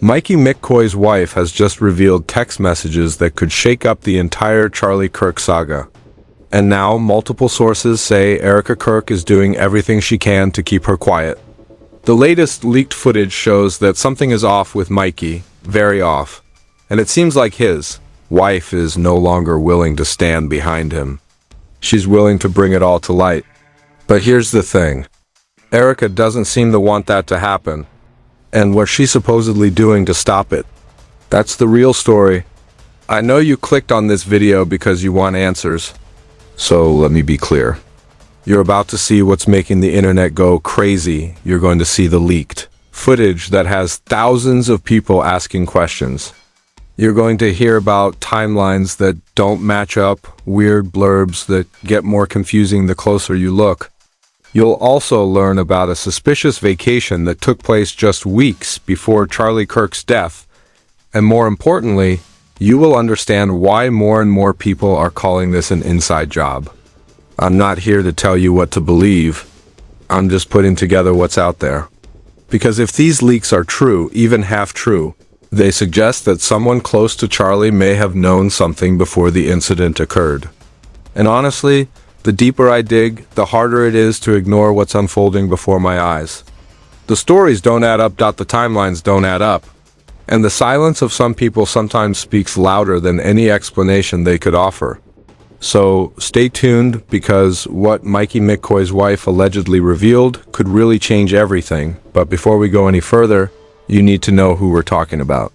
Mikey McCoy's wife has just revealed text messages that could shake up the entire Charlie Kirk saga. And now, multiple sources say Erika Kirk is doing everything she can to keep her quiet. The latest leaked footage shows that something is off with Mikey, very off. And it seems like his wife is no longer willing to stand behind him. She's willing to bring it all to light. But here's the thing. Erika doesn't seem to want that to happen. And what's she supposedly doing to stop it? That's the real story. I know you clicked on this video because you want answers. So let me be clear. You're about to see what's making the internet go crazy. You're going to see the leaked footage that has thousands of people asking questions. You're going to hear about timelines that don't match up, weird blurbs that get more confusing the closer you look. You'll also learn about a suspicious vacation that took place just weeks before Charlie Kirk's death. And more importantly, you will understand why more and more people are calling this an inside job. I'm not here to tell you what to believe. I'm just putting together what's out there. Because if these leaks are true, even half true, they suggest that someone close to Charlie may have known something before the incident occurred. And honestly, the deeper I dig, the harder it is to ignore what's unfolding before my eyes. The stories don't add up. The timelines don't add up. And the silence of some people sometimes speaks louder than any explanation they could offer. So stay tuned, because what Mikey McCoy's wife allegedly revealed could really change everything. But before we go any further, you need to know who we're talking about.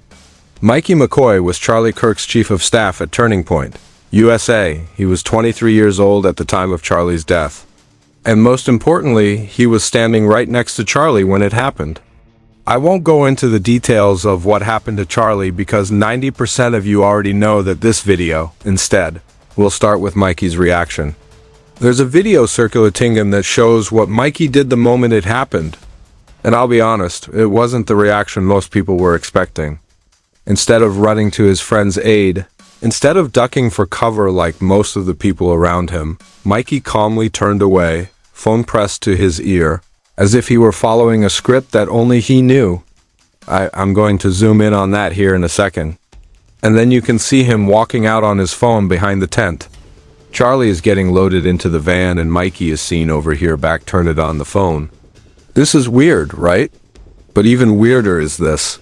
Mikey McCoy was Charlie Kirk's chief of staff at Turning Point, USA. He was 23 years old at the time of Charlie's death. And most importantly, he was standing right next to Charlie when it happened. I won't go into the details of what happened to Charlie because 90% of you already know that this video, instead, will start with Mikey's reaction. There's a video circulating that shows what Mikey did the moment it happened. And I'll be honest, it wasn't the reaction most people were expecting. Instead of running to his friend's aid, instead of ducking for cover like most of the people around him, Mikey calmly turned away, phone pressed to his ear, as if he were following a script that only he knew. I'm going to zoom in on that here in a second. And then you can see him walking out on his phone behind the tent. Charlie is getting loaded into the van and Mikey is seen over here back turned on the phone. This is weird, right? But even weirder is this.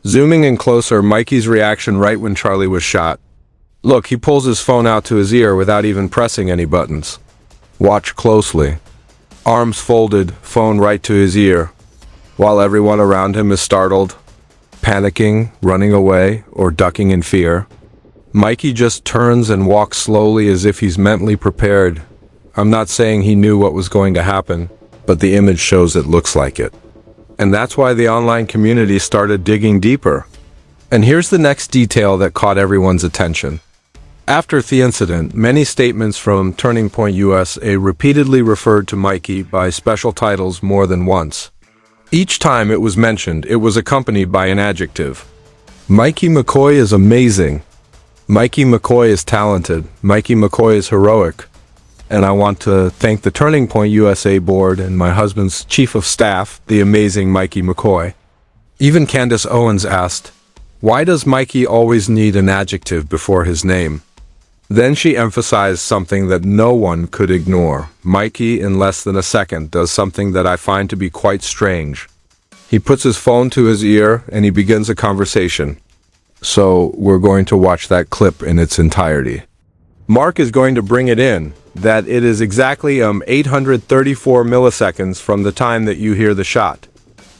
Zooming in closer, Mikey's reaction right when Charlie was shot. Look, he pulls his phone out to his ear without even pressing any buttons. Watch closely. Arms folded, phone right to his ear, while everyone around him is startled, panicking, running away, or ducking in fear. Mikey just turns and walks slowly as if he's mentally prepared. I'm not saying he knew what was going to happen, but the image shows it looks like it. And that's why the online community started digging deeper. And here's the next detail that caught everyone's attention. After the incident, many statements from Turning Point USA repeatedly referred to Mikey by special titles more than once. Each time it was mentioned, it was accompanied by an adjective. Mikey McCoy is amazing. Mikey McCoy is talented. Mikey McCoy is heroic. And I want to thank the Turning Point USA board and my husband's chief of staff, the amazing Mikey McCoy. Even Candace Owens asked, "Why does Mikey always need an adjective before his name?" Then she emphasized something that no one could ignore. Mikey, in less than a second, does something that I find to be quite strange. He puts his phone to his ear and he begins a conversation. So we're going to watch that clip in its entirety. Mark is going to bring it in, that it is exactly 834 milliseconds from the time that you hear the shot.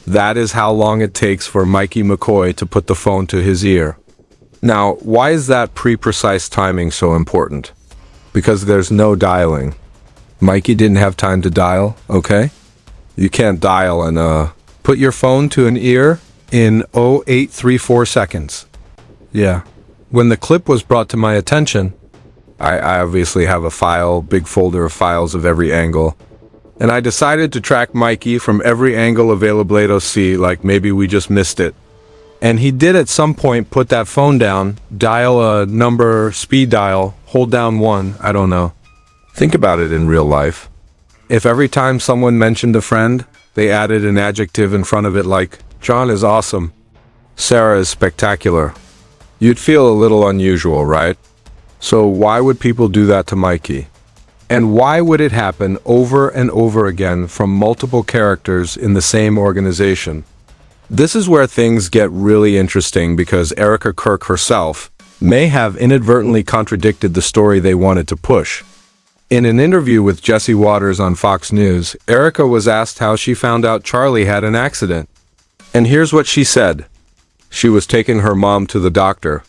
That is how long it takes for Mikey McCoy to put the phone to his ear. Now, why is that precise timing so important? Because there's no dialing. Mikey didn't have time to dial, okay? You can't dial and put your phone to an ear in 0834 seconds. Yeah. When the clip was brought to my attention, I obviously have a file, big folder of files of every angle. And I decided to track Mikey from every angle available to see, like maybe we just missed it. And he did at some point put that phone down, dial a number, speed dial, hold down 1, I don't know. Think about it in real life. If every time someone mentioned a friend, they added an adjective in front of it like, John is awesome. Sarah is spectacular. You'd feel a little unusual, right? So why would people do that to Mikey? And why would it happen over and over again from multiple characters in the same organization? This is where things get really interesting because Erika Kirk herself may have inadvertently contradicted the story they wanted to push. In an interview with Jesse Waters on Fox News, Erika was asked how she found out Charlie had an accident. And here's what she said. She was taking her mom to the doctor.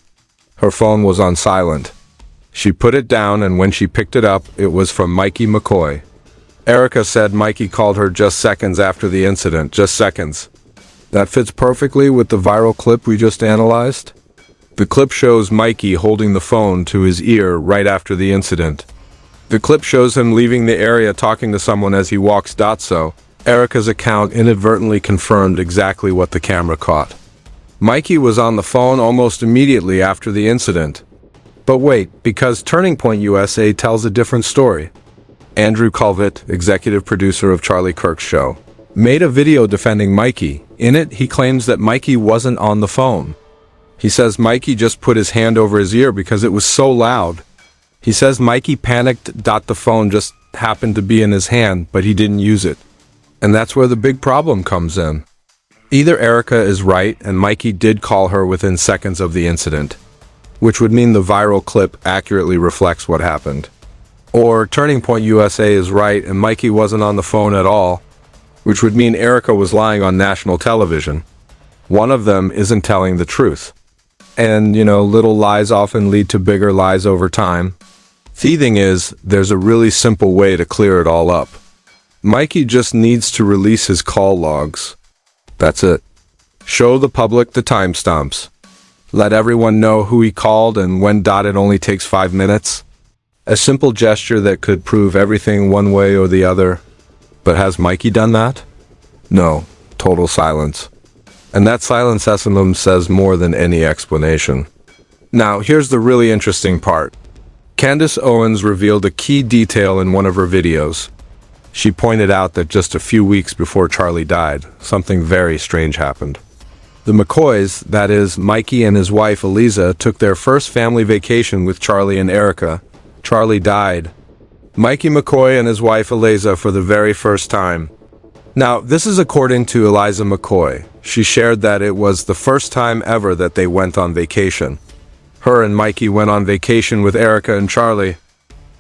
Her phone was on silent. She put it down, and when she picked it up, it was from Mikey McCoy. Erika said Mikey called her just seconds after the incident, just seconds. That fits perfectly with the viral clip we just analyzed. The clip shows Mikey holding the phone to his ear right after the incident. The clip shows him leaving the area talking to someone as he walks. So, Erika's account inadvertently confirmed exactly what the camera caught. Mikey was on the phone almost immediately after the incident. But wait, because Turning Point USA tells a different story. Andrew Colvett, executive producer of Charlie Kirk's show, made a video defending Mikey. In it, he claims that Mikey wasn't on the phone. He says Mikey just put his hand over his ear because it was so loud. He says Mikey panicked. The phone just happened to be in his hand, but he didn't use it. And that's where the big problem comes in. Either Erika is right and Mikey did call her within seconds of the incident, which would mean the viral clip accurately reflects what happened. Or Turning Point USA is right and Mikey wasn't on the phone at all, which would mean Erika was lying on national television. One of them isn't telling the truth. And, little lies often lead to bigger lies over time. The thing is, there's a really simple way to clear it all up. Mikey just needs to release his call logs. That's it. Show the public the timestamps. Let everyone know who he called and when. It only takes 5 minutes. A simple gesture that could prove everything one way or the other. But has Mikey done that? No. Total silence. And that silence says more than any explanation. Now, here's the really interesting part. Candace Owens revealed a key detail in one of her videos. She pointed out that just a few weeks before Charlie died, something very strange happened. The McCoys, that is, Mikey and his wife Eliza, took their first family vacation with Charlie and Erika. Charlie died. Mikey McCoy and his wife Eliza for the very first time. Now, this is according to Eliza McCoy. She shared that it was the first time ever that they went on vacation. Her and Mikey went on vacation with Erika and Charlie.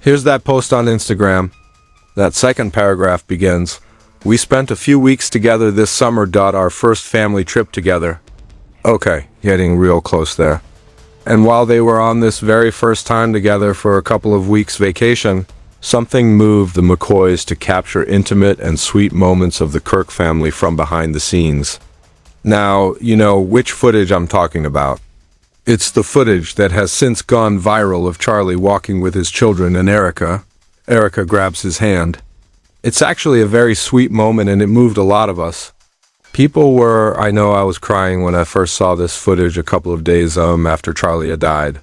Here's that post on Instagram. That second paragraph begins, "We spent a few weeks together this summer. Our first family trip together." Okay, getting real close there. And while they were on this very first time together for a couple of weeks vacation, something moved the McCoys to capture intimate and sweet moments of the Kirk family from behind the scenes. Now, you know which footage I'm talking about. It's the footage that has since gone viral of Charlie walking with his children and Erika. Erika grabs his hand. It's actually a very sweet moment and it moved a lot of us. I know I was crying when I first saw this footage a couple of days after Charlie had died.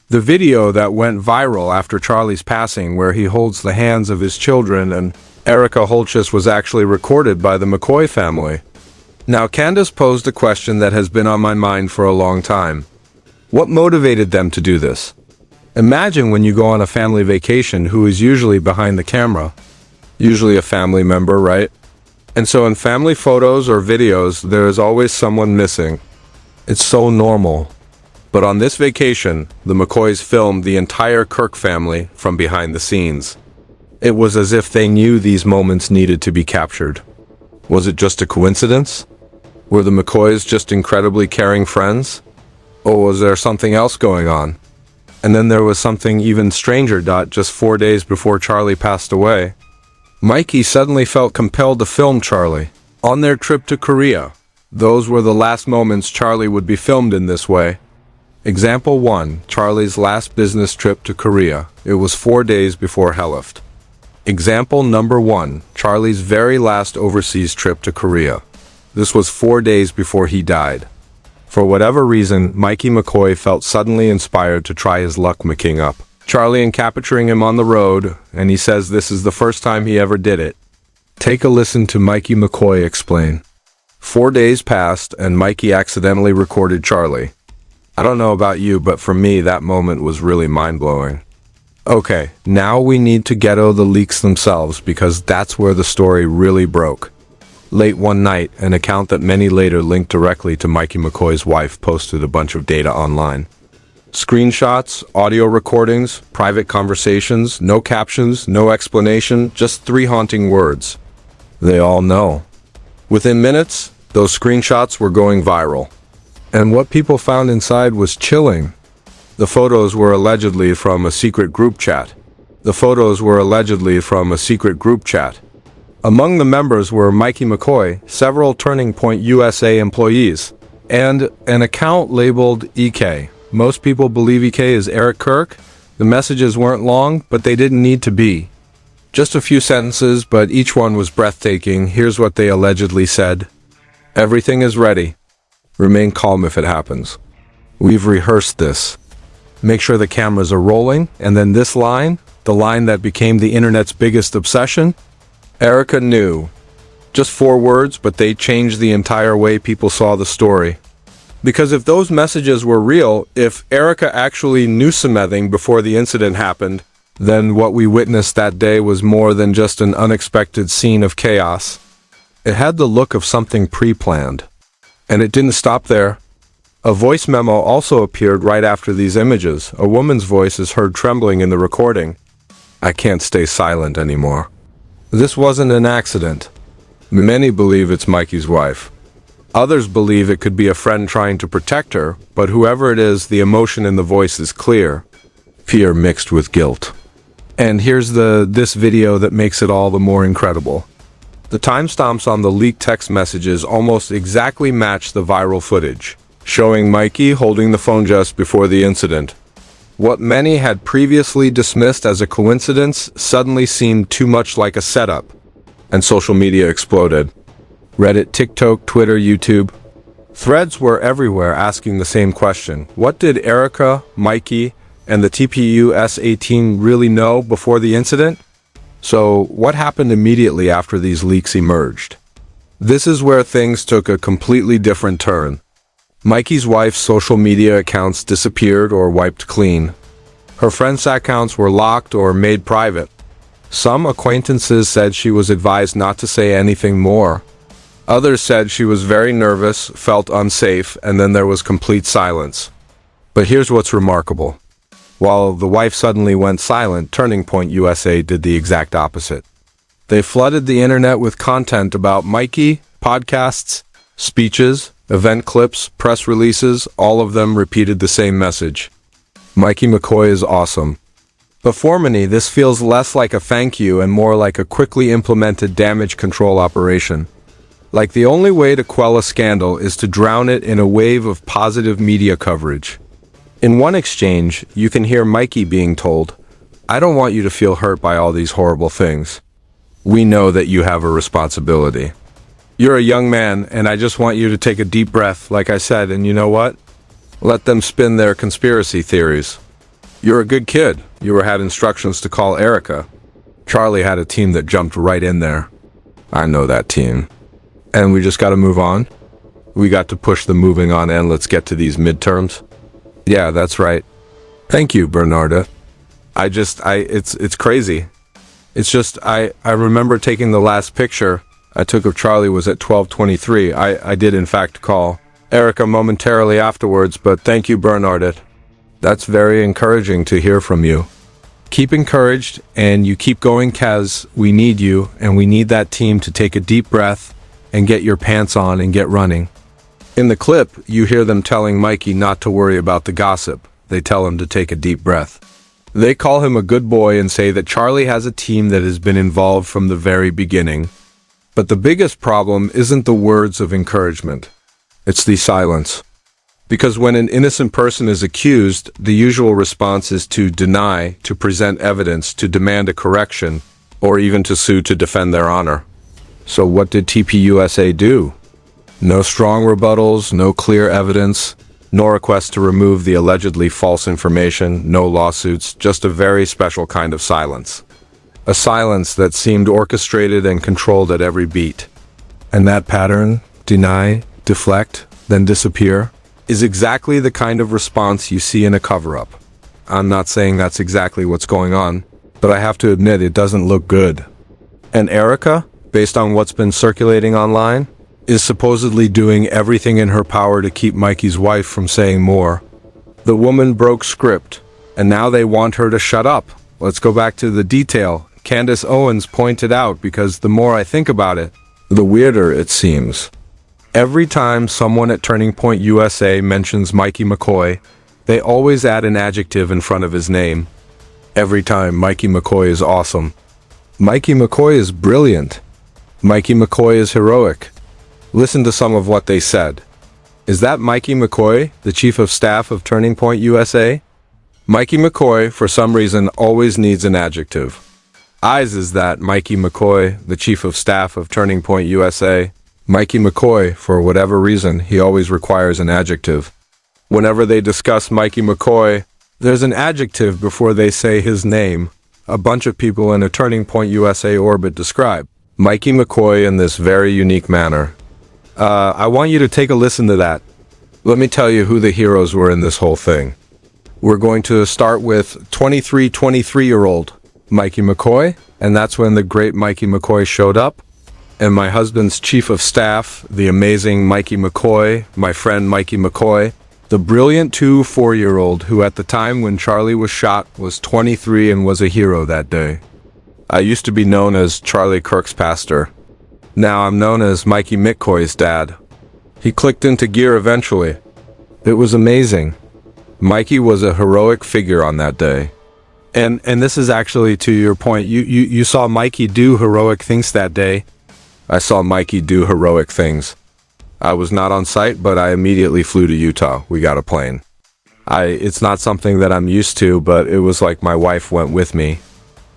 The video that went viral after Charlie's passing, where he holds the hands of his children and Erika Holchus, was actually recorded by the McCoy family. Now, Candace posed a question that has been on my mind for a long time. What motivated them to do this? Imagine when you go on a family vacation, who is usually behind the camera? Usually a family member, right? And so in family photos or videos, there is always someone missing. It's so normal. But on this vacation, the McCoys filmed the entire Kirk family from behind the scenes. It was as if they knew these moments needed to be captured. Was it just a coincidence? Were the McCoys just incredibly caring friends? Or was there something else going on? And then there was something even stranger. Just 4 days before Charlie passed away, Mikey suddenly felt compelled to film Charlie on their trip to Korea. Those were the last moments Charlie would be filmed in this way. Example 1, Charlie's last business trip to Korea. It was 4 days before he left. Example number 1, Charlie's very last overseas trip to Korea. This was 4 days before he died. For whatever reason, Mikey McCoy felt suddenly inspired to try his luck making up Charlie and capturing him on the road, and he says this is the first time he ever did it. Take a listen to Mikey McCoy explain. 4 days passed, and Mikey accidentally recorded Charlie. I don't know about you, but for me, that moment was really mind-blowing. Okay, now we need to ghetto the leaks themselves, because that's where the story really broke. Late one night, an account that many later linked directly to Mikey McCoy's wife posted a bunch of data online. Screenshots, audio recordings, private conversations, no captions, no explanation, just 3 haunting words. They all know. Within minutes, those screenshots were going viral. And what people found inside was chilling. The photos were allegedly from a secret group chat. Among the members were Mikey McCoy, several Turning Point USA employees, and an account labeled EK. Most people believe EK is Erika Kirk. The messages weren't long, but they didn't need to be. Just a few sentences, but each one was breathtaking. Here's what they allegedly said. Everything is ready. Remain calm if it happens. We've rehearsed this. Make sure the cameras are rolling, and then this line, the line that became the internet's biggest obsession. Erika knew. Just 4 words, but they changed the entire way people saw the story. Because if those messages were real, if Erika actually knew something before the incident happened, then what we witnessed that day was more than just an unexpected scene of chaos. It had the look of something pre-planned. And it didn't stop there. A voice memo also appeared right after these images. A woman's voice is heard trembling in the recording. I can't stay silent anymore. This wasn't an accident. Many believe it's Mikey's wife. Others believe it could be a friend trying to protect her, but whoever it is, the emotion in the voice is clear. Fear mixed with guilt. And here's this video that makes it all the more incredible. The timestamps on the leaked text messages almost exactly match the viral footage, showing Mikey holding the phone just before the incident. What many had previously dismissed as a coincidence suddenly seemed too much like a setup, and social media exploded. Reddit, TikTok, Twitter, YouTube. Threads were everywhere asking the same question. What did Erika, Mikey, and the TPU S18 really know before the incident? So, what happened immediately after these leaks emerged? This is where things took a completely different turn. Mikey's wife's social media accounts disappeared or wiped clean. Her friends' accounts were locked or made private. Some acquaintances said she was advised not to say anything more. Others said she was very nervous, felt unsafe, and then there was complete silence. But here's what's remarkable. While the wife suddenly went silent, Turning Point USA did the exact opposite. They flooded the internet with content about Mikey, podcasts, speeches, event clips, press releases. All of them repeated the same message. Mikey McCoy is awesome. But for many, this feels less like a thank you and more like a quickly implemented damage control operation. Like the only way to quell a scandal is to drown it in a wave of positive media coverage. In one exchange, you can hear Mikey being told, I don't want you to feel hurt by all these horrible things. We know that you have a responsibility. You're a young man, and I just want you to take a deep breath, like I said, and you know what? Let them spin their conspiracy theories. You're a good kid. You had instructions to call Erika. Charlie had a team that jumped right in there. I know that team. And we just got to move on. We got to push the moving on and let's get to these midterms. Yeah, that's right. Thank you, Bernarda. It's crazy. It's just, I remember taking the last picture I took of Charlie was at 12:23. I did in fact call Erika momentarily afterwards, but thank you, Bernardet. That's very encouraging to hear from you. Keep encouraged, and you keep going, Kaz. We need you, and we need that team to take a deep breath and get your pants on and get running. In the clip, you hear them telling Mikey not to worry about the gossip. They tell him to take a deep breath. They call him a good boy and say that Charlie has a team that has been involved from the very beginning. But the biggest problem isn't the words of encouragement. It's the silence. Because when an innocent person is accused, the usual response is to deny, to present evidence, to demand a correction, or even to sue to defend their honor. So what did TPUSA do? No strong rebuttals, no clear evidence, no request to remove the allegedly false information, no lawsuits, just a very special kind of silence. A silence that seemed orchestrated and controlled at every beat. And that pattern, deny, deflect, then disappear, is exactly the kind of response you see in a cover-up. I'm not saying that's exactly what's going on, but I have to admit it doesn't look good. And Erika, based on what's been circulating online, is supposedly doing everything in her power to keep Mikey's wife from saying more. The woman broke script, and now they want her to shut up. Let's go back to the detail Candace Owens pointed out, because the more I think about it, the weirder it seems. Every time someone at Turning Point USA mentions Mikey McCoy, they always add an adjective in front of his name. Every time, Mikey McCoy is awesome. Mikey McCoy is brilliant. Mikey McCoy is heroic. Listen to some of what they said. Is that Mikey McCoy, the Chief of Staff of Turning Point USA? Mikey McCoy, for some reason, always needs an adjective. Is that Mikey McCoy, the Chief of Staff of Turning Point USA? Mikey McCoy, for whatever reason, he always requires an adjective. Whenever they discuss Mikey McCoy, there's an adjective before they say his name. A bunch of people in a Turning Point USA orbit describe Mikey McCoy in this very unique manner. I want you to take a listen to that. Let me tell you who the heroes were in this whole thing. We're going to start with 23-year-old Mikey McCoy, and that's when the great Mikey McCoy showed up. And my husband's chief of staff, the amazing Mikey McCoy, my friend Mikey McCoy, the brilliant 4-year-old who at the time when Charlie was shot was 23 and was a hero that day. I used to be known as Charlie Kirk's pastor. Now I'm known as Mikey McCoy's dad. He clicked into gear eventually. It was amazing. Mikey was a heroic figure on that day. And this is actually to your point. You saw Mikey do heroic things that day. I saw Mikey do heroic things. I was not on site, but I immediately flew to Utah. We got a plane. It's not something that I'm used to, but it was like my wife went with me.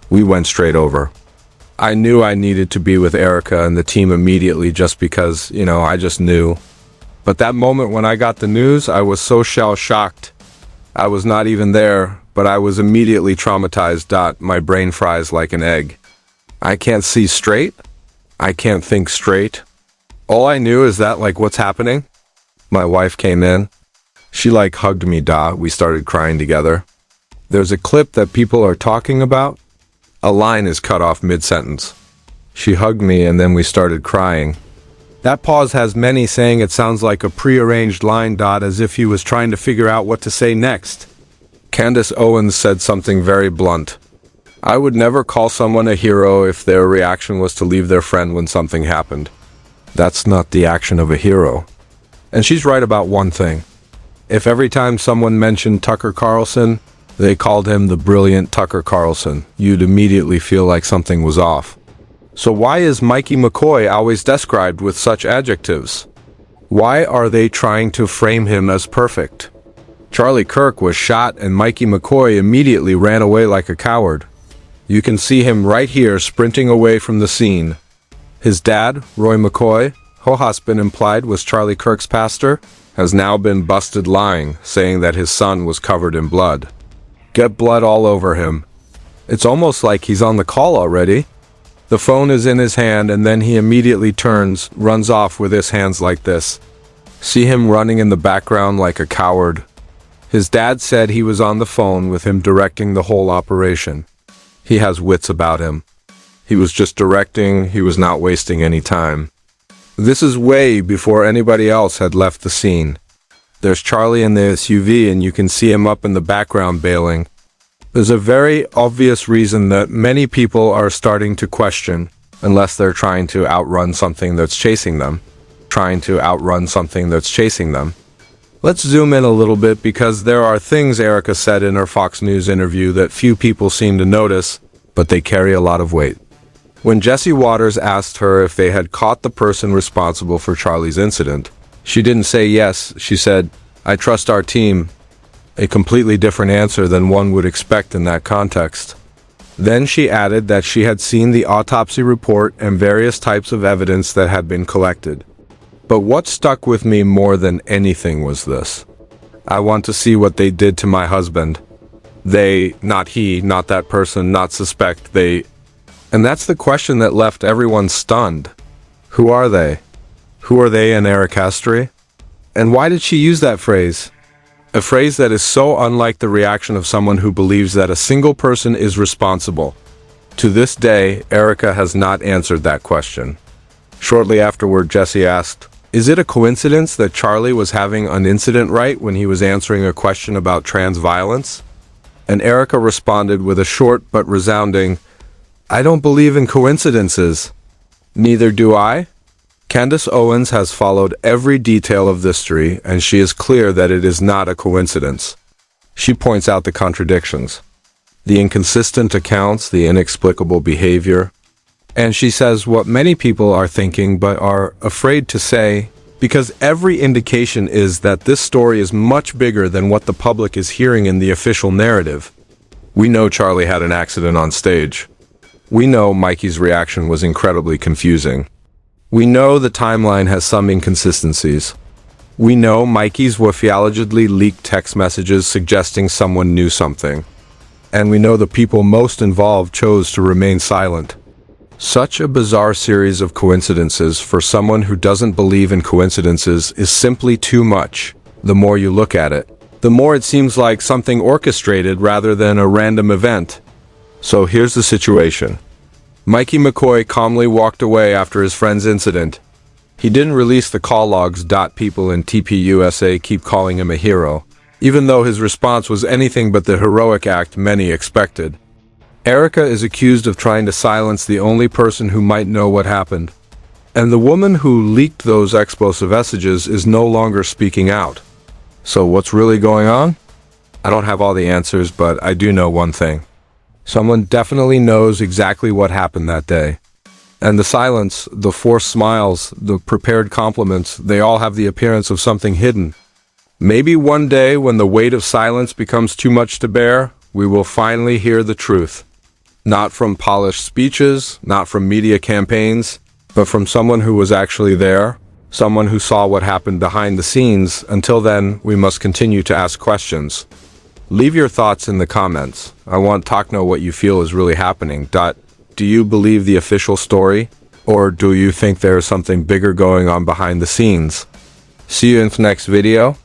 We went straight over. I knew I needed to be with Erika and the team immediately just because, I just knew. But that moment when I got the news, I was so shell-shocked. I was not even there, but I was immediately traumatized. My brain fries like an egg. I can't see straight. I can't think straight. All I knew is that, what's happening? My wife came in. She, hugged me, We started crying together. There's a clip that people are talking about. A line is cut off mid-sentence. She hugged me and then we started crying. That pause has many saying it sounds like a prearranged line. As if he was trying to figure out what to say next. Candace Owens said something very blunt. I would never call someone a hero if their reaction was to leave their friend when something happened. That's not the action of a hero. And she's right about one thing. If every time someone mentioned Tucker Carlson, they called him the brilliant Tucker Carlson, you'd immediately feel like something was off. So why is Mikey McCoy always described with such adjectives? Why are they trying to frame him as perfect? Charlie Kirk was shot and Mikey McCoy immediately ran away like a coward. You can see him right here sprinting away from the scene. His dad, Roy McCoy, who has been implied was Charlie Kirk's pastor, has now been busted lying, saying that his son was covered in blood. Get blood all over him. It's almost like he's on the call already. The phone is in his hand and then he immediately runs off with his hands like this. See him running in the background like a coward. His dad said he was on the phone with him directing the whole operation. He has wits about him. He was just directing, he was not wasting any time. This is way before anybody else had left the scene. There's Charlie in the SUV and you can see him up in the background bailing. There's a very obvious reason that many people are starting to question, unless they're trying to outrun something that's chasing them. Let's zoom in a little bit because there are things Erika said in her Fox News interview that few people seem to notice, but they carry a lot of weight. When Jesse Waters asked her if they had caught the person responsible for Charlie's incident, she didn't say yes, she said, "I trust our team," a completely different answer than one would expect in that context. Then she added that she had seen the autopsy report and various types of evidence that had been collected. But what stuck with me more than anything was this. I want to see what they did to my husband. They, not he, not that person, not suspect, they. And that's the question that left everyone stunned. Who are they? Who are they in Erika? And why did she use that phrase? A phrase that is so unlike the reaction of someone who believes that a single person is responsible. To this day, Erika has not answered that question. Shortly afterward, Jesse asked, "Is it a coincidence that Charlie was having an incident right when he was answering a question about trans violence?" And Erika responded with a short but resounding, "I don't believe in coincidences." Neither do I. Candace Owens has followed every detail of this story, and she is clear that it is not a coincidence. She points out the contradictions, the inconsistent accounts, the inexplicable behavior, and she says what many people are thinking but are afraid to say, because every indication is that this story is much bigger than what the public is hearing in the official narrative. We know Charlie had an accident on stage. We know Mikey's reaction was incredibly confusing. We know the timeline has some inconsistencies. We know Mikey's allegedly leaked text messages suggesting someone knew something. And we know the people most involved chose to remain silent. Such a bizarre series of coincidences for someone who doesn't believe in coincidences is simply too much. The more you look at it, the more it seems like something orchestrated rather than a random event. So here's the situation. Mikey McCoy calmly walked away after his friend's incident. He didn't release the call logs. People in TPUSA keep calling him a hero, even though his response was anything but the heroic act many expected. Erika is accused of trying to silence the only person who might know what happened. And the woman who leaked those explosive messages is no longer speaking out. So what's really going on? I don't have all the answers, but I do know one thing. Someone definitely knows exactly what happened that day. And the silence, the forced smiles, the prepared compliments, they all have the appearance of something hidden. Maybe one day when the weight of silence becomes too much to bear, we will finally hear the truth. Not from polished speeches, not from media campaigns, but from someone who was actually there, someone who saw what happened behind the scenes. Until then, we must continue to ask questions. Leave your thoughts in the comments. I want to know what you feel is really happening. Do you believe the official story? Or do you think there is something bigger going on behind the scenes? See you in the next video.